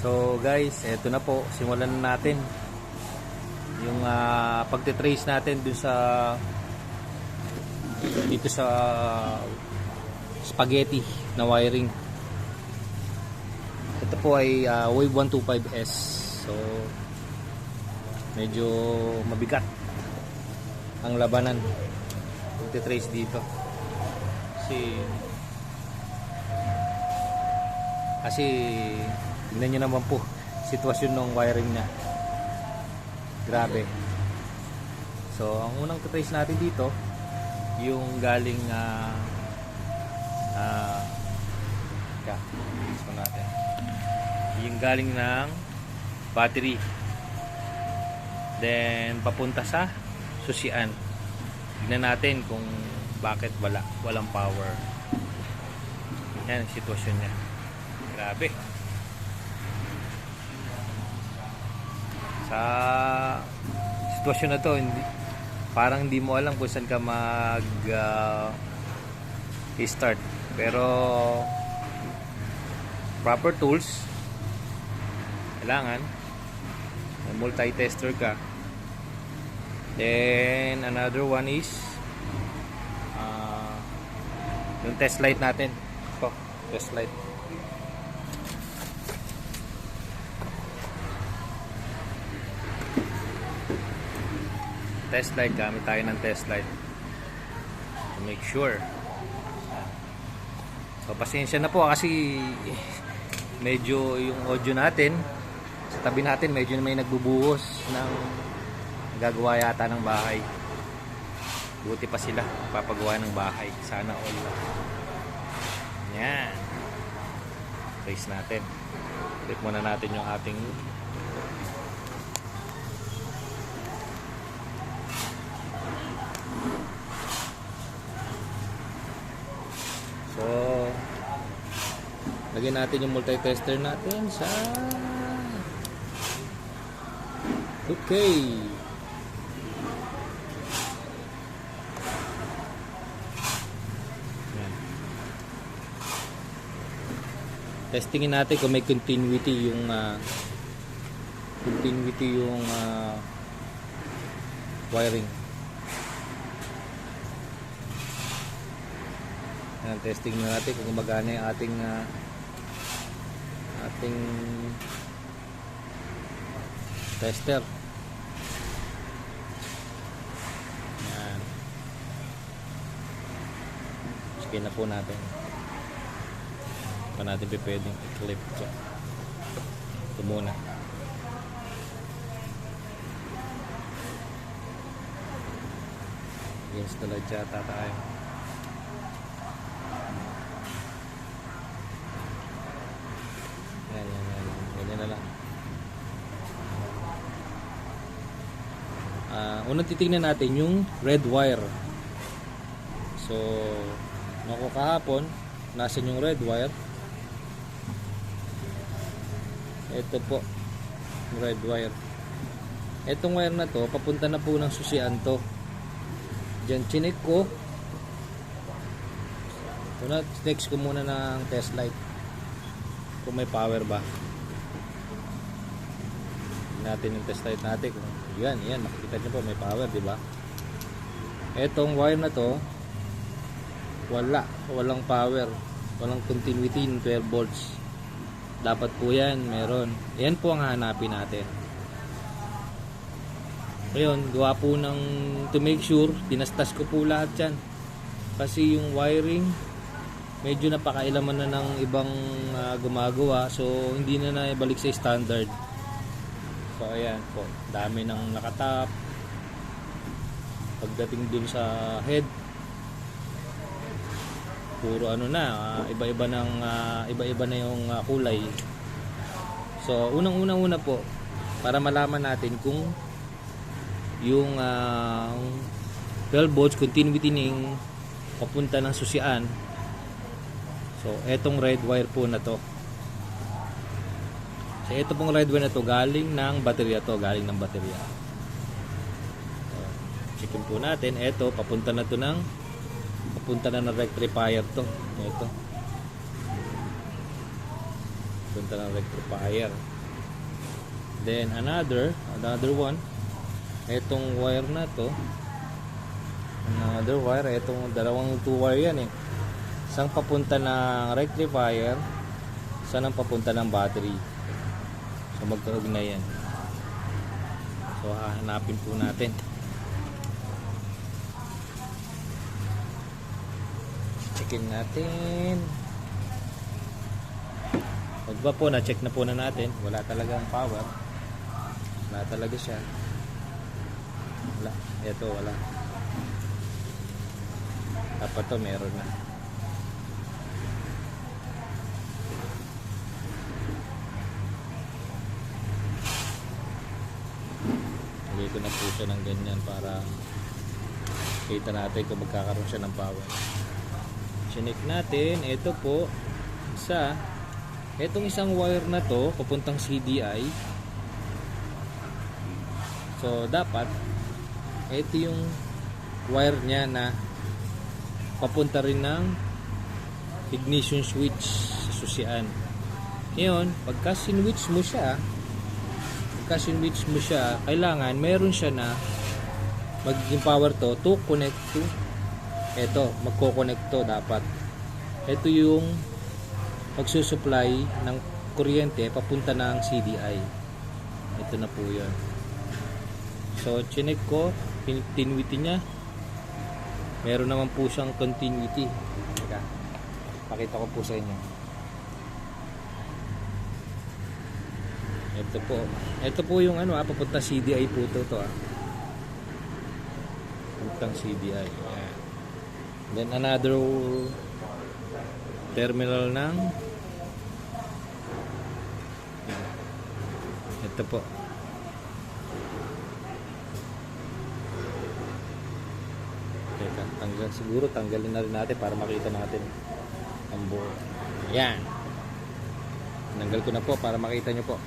So guys, eto na po, simulan na natin yung pagte-trace natin dun sa dito sa spaghetti na wiring. Ito po ay Wave 125S. So medyo mabigat ang labanan pagte-trace dito. Kasi tignan nyo naman po sitwasyon ng wiring niya, grabe. So ang unang trace natin dito yung galing yung galing ng battery, then papunta sa susian. Tignan natin kung bakit walang power. Yan ang sitwasyon niya, grabe. Sa sitwasyon na to, parang hindi mo alam kung saan ka mag start, pero proper tools kailangan, multi-tester ka. Then another one is yung test light natin. Ito, test light. Test light, gamit tayo ng test light to make sure. So pasensya na po kasi medyo yung audio natin sa tabi natin medyo may nagbubuhos ng gagawa yata ng bahay. Buti pa sila papagawa ng bahay, sana all. Yan, trace natin. Click muna natin yung ating so lagyan natin yung multi-tester natin sa okay. Yan. Testingin natin kung may continuity yung wiring. Yan, testing na natin kung gumagana yung ating tester. Yan. Sige na po natin. Pa natin pwedeng i-clip ito. Ito muna. I-install dyan tayo. Yan. Ganyan na lang. Unang titingnan natin yung red wire. So naku, kahapon nasan yung red wire? Ito po yung red wire. Etong wire na to papunta na po ng susian to. Diyan chinek ko. Next ko muna ng test light kung may power ba. Natin yung test light natin kung yan, makikita nyo po may power, di ba? Etong wire na to walang power, walang continuity ng 12 volts. Dapat po yan meron. Yan po ang hahanapin natin. Ngayon, gawa po ng to make sure, tinastas ko po lahat yan kasi yung wiring medyo napakailaman na ng ibang gumagawa, so hindi na naibalik sa standard. So ayan po, dami nang nakatap. Pagdating dun sa head, puro iba-iba na yung kulay. So unang-una po, para malaman natin kung yung 12 volts continuity ning papunta ng susian. So etong red wire po na to. So ito pong red wire na to galing ng baterya to, So, checkin po natin, ito papunta na ng rectifier to. Ito. So papunta ng rectifier. Then another one, etong wire na to, another wire, etong dalawang 2 wire yan eh, isang papunta ng rectifier, isang papunta ng battery. So magkaugnay yan. So hahanapin po natin. Checkin natin. Pag ba po na-check na po na natin, wala talagang power. Wala talaga siya. Wala. Ito wala. Dapat to meron na. Lagay ko na po siya ng ganyan para kita natin kung magkakaroon siya ng power. Chinik natin. Ito po etong isang wire na to papuntang CDI. So dapat ito yung wire niya na papunta rin ng ignition switch sa susian. Ngayon, pagka sinwitch mo siya, kailangan meron siya na magiging power to connect to magko-connect to dapat. Ito yung magsusupply ng kuryente papunta ng CDI. Ito na po yun. So chinek ko continuity niya, meron naman po siyang continuity. Teka, pakita ko po sa inyo. Ito po yung papunta CDI po to papuntang CDI. Ayan. Then another terminal ng ito po. Teka, tanggalin na rin natin para makita natin ang buo. Ayan. Tanggal ko na po para makita nyo po.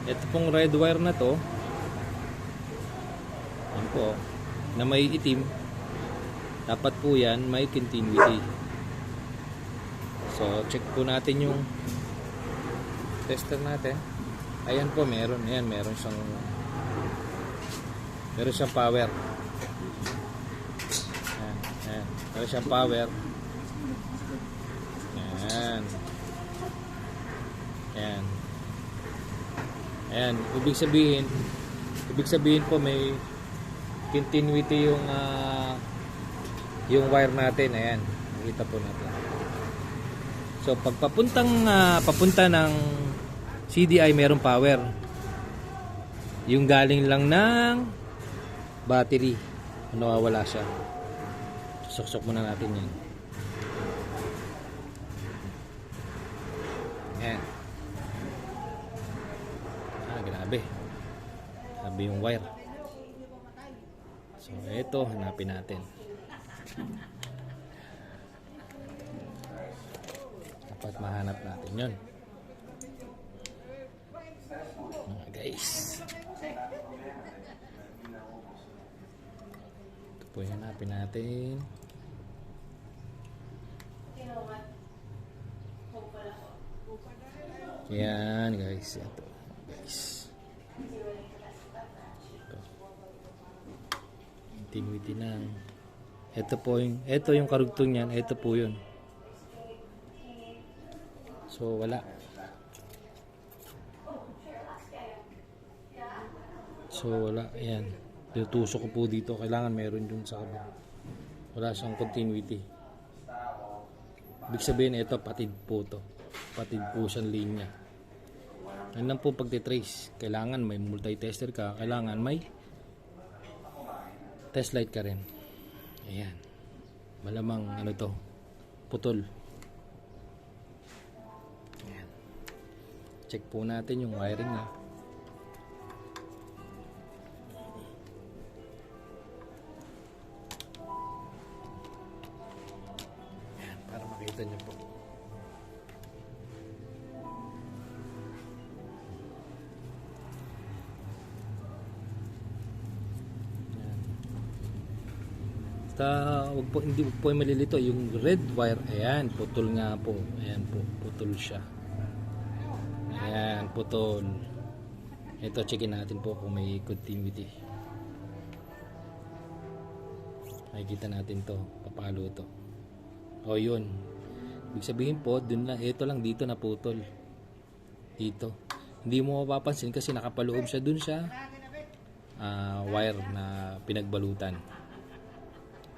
Ito pong red wire na to, yan po, na may itim, dapat po yan may continuity. So check po natin yung tester natin. Ayan po, meron siyang power. Ayan, meron siyang power. Ayan, ibig sabihin po may continuity yung wire natin. Ayan, nakita po natin. So pag papunta ng CDI, merong power. Yung galing lang ng battery, nawawala siya. Suksok muna natin yan. Ayan. Grabe yung wire. So ito, hanapin natin. Dapat mahanap natin yun, guys. Ito po yung hanapin natin. Yan guys, ito guys. Continuity ng ito yung karugtong niyan, ito po yun. So wala. Ayan, tinutusok ko po dito, kailangan meron dun sa kabila. Wala siyang continuity. Ibig sabihin ito patid po siyang linya. Yan lang po pagtitrace. Kailangan may multi-tester ka, kailangan may test light ka rin. Ayan, malamang putol. Ayan. Check po natin yung wiring niya. Ayan, para makita nyo po. Wag po, hindi po malilito yung red wire. Ayan, putol nga po. Ayan po, putol siya. putol. Ito, checkin natin po kung may continuity. Makikita natin to, papalo to. O yun, ibig sabihin po, dun lang, ito lang dito na putol. Dito. Hindi mo mapapansin kasi nakapaloob siya dun sa wire na pinagbalutan.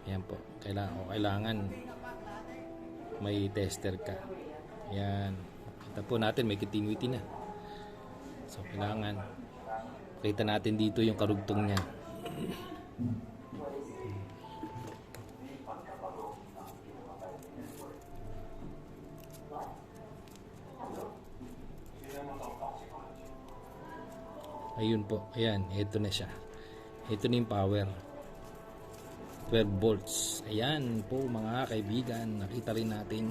Ayan po. Kailangan may tester ka. Ayan. Kita po natin may continuity na. So kailangan kita natin dito yung karugtong niya. Ayun po, ayan, ito na siya. Ito na yung power. 12 volts. Ayan po mga kaibigan, nakita rin natin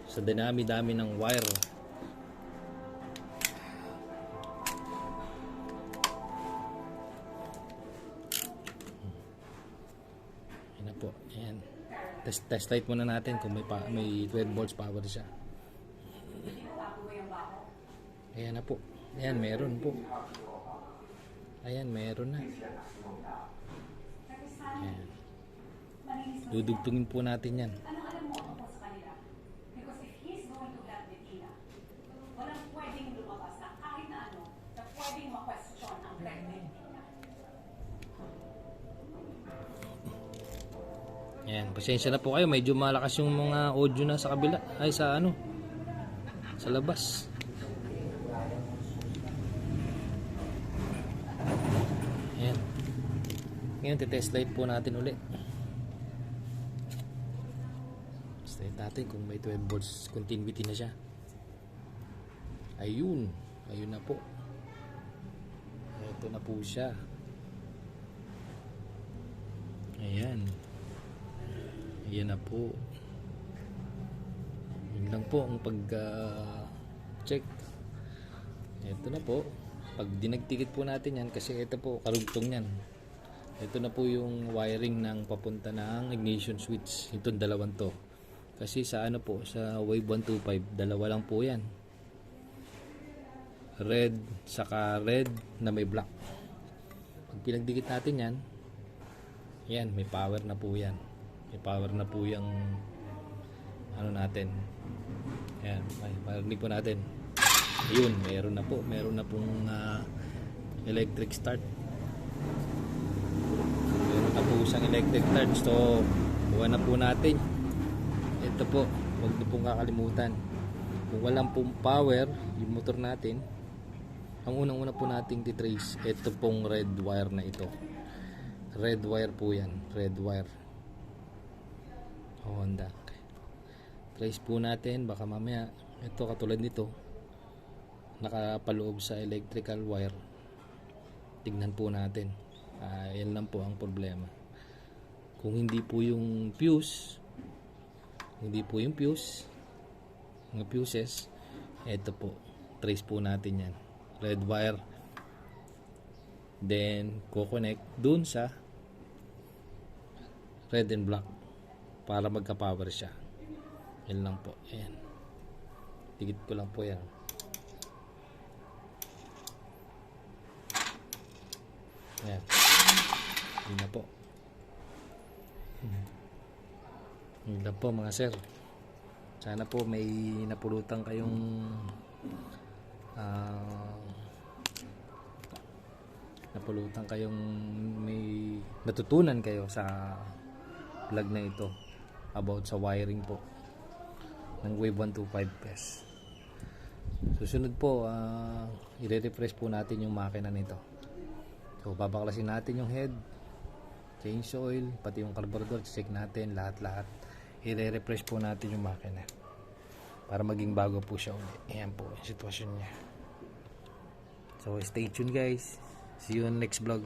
sa dinami-dami ng wire. Ayan na po, ayan. Test light muna natin kung may 12 volts power siya. Ayan na po. Ayan, meron po. Ayan, meron na. Ayan. Dudugtungin po natin yan. Ayan, pasensya na po kayo. Medyo malakas yung mga audio na sa kabila. Ay, sa ano? Sa labas. Ayan. Ngayon, test light po natin ulit. Test light natin kung may 12 volts continuity na siya. Ayun. Ayun na po. Ito na po siya. Ayan. Ayan na po. Yun lang po ang pag-check. Ito na po. Pag dinagtikit po natin yan, kasi ito po, karugtong yan. Ito na po yung wiring ng papunta ng ignition switch. Itong dalawang to. Kasi sa ano po, sa wave 125, dalawa lang po yan. Red, saka red na may black. Pag pinagdikit natin yan, yan, may power na po yan. May power na po yung ano natin. Yan, marinig po natin. Ayun, meron na po. Meron na pong electric start. Meron na po isang electric start. So, buwan na po natin. Ito po, huwag niyo pong kakalimutan. Kung walang pong power, yung motor natin, ang unang-una po nating titrace, ito pong red wire na ito. Red wire po yan. Red wire. Honda. Trace po natin. Baka mamaya, ito katulad nito, nakapaloob sa electrical wire. Tignan po natin. Yan lang po ang problema. Kung hindi po yung fuse, mga fuses, ito po, trace po natin yan. Red wire. Then, ko-connect dun sa red and black para magka-power siya. Yan lang po. Ayan. Tigit ko lang po yan. Ayan. Yun na po. Yun na po mga sir. Sana po may napulutan kayong may natutunan kayo sa vlog na ito about sa wiring po ng Wave 125S. Susunod po, i-refresh po natin yung makina nito. So babaklasin natin yung head, change oil, pati yung carburetor, check natin lahat-lahat. I-refresh po natin yung makina para maging bago po siya ulit. Ayan po yung sitwasyon niya. So stay tuned guys. See you on next vlog.